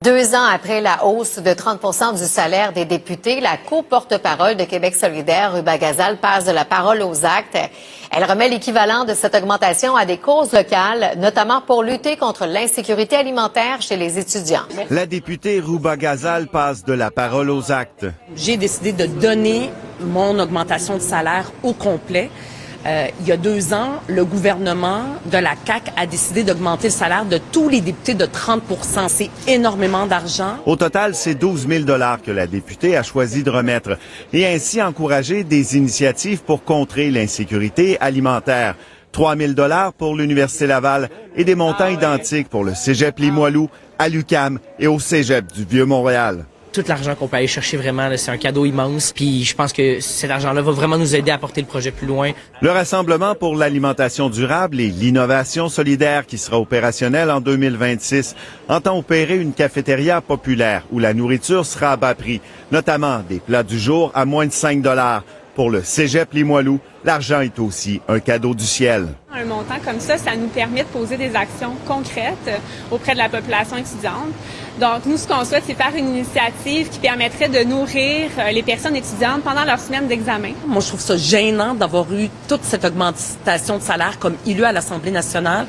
2 ans après la hausse de 30 du salaire des députés, la co-porte-parole de Québec solidaire, Ruba Gazal, passe de la parole aux actes. Elle remet l'équivalent de cette augmentation à des causes locales, notamment pour lutter contre l'insécurité alimentaire chez les étudiants. La députée Ruba Gazal passe de la parole aux actes. J'ai décidé de donner mon augmentation de salaire au complet. Il y a 2 ans, le gouvernement de la CAQ a décidé d'augmenter le salaire de tous les députés de 30 %. C'est énormément d'argent. Au total, c'est 12 000 $ que la députée a choisi de remettre et ainsi encourager des initiatives pour contrer l'insécurité alimentaire. 3 000 $ pour l'Université Laval et des montants identiques pour le Cégep Limoilou, à l'UQAM et au Cégep du Vieux-Montréal. Tout l'argent qu'on peut aller chercher vraiment, c'est un cadeau immense. Puis je pense que cet argent-là va vraiment nous aider à porter le projet plus loin. Le Rassemblement pour l'alimentation durable et l'innovation solidaire qui sera opérationnel en 2026 entend opérer une cafétéria populaire où la nourriture sera à bas prix, notamment des plats du jour à moins de 5 $. Pour le Cégep Limoilou, l'argent est aussi un cadeau du ciel. Un montant comme ça nous permet de poser des actions concrètes auprès de la population étudiante. Donc, nous, ce qu'on souhaite, c'est faire une initiative qui permettrait de nourrir les personnes étudiantes pendant leur semaine d'examen. Moi, je trouve ça gênant d'avoir eu toute cette augmentation de salaire comme il y a eu à l'Assemblée nationale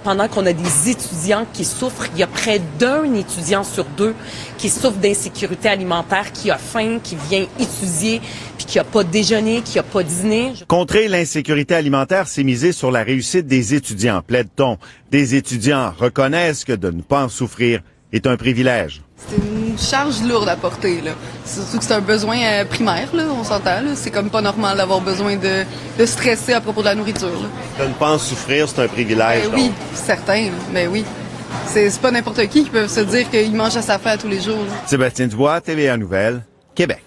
pendant qu'on a des étudiants qui souffrent. Il y a près d'1 étudiant sur 2 qui souffre d'insécurité alimentaire, qui a faim, qui vient étudier, puis qui n'a pas déjeuné, qui n'a pas dîné. Contrer l'insécurité alimentaire, c'est miser sur la réussite des étudiants, plaide-t-on. Des étudiants reconnaissent que de ne pas en souffrir est un privilège. C'est une charge lourde à porter, là. Surtout que c'est un besoin primaire, là, on s'entend. Là. C'est comme pas normal d'avoir besoin de stresser à propos de la nourriture. Là. De ne pas en souffrir, c'est un privilège. Oui, certain, mais oui. C'est pas n'importe qui peut se dire qu'il mange à sa faim tous les jours. Là. Sébastien Dubois, TVA Nouvelles, Québec.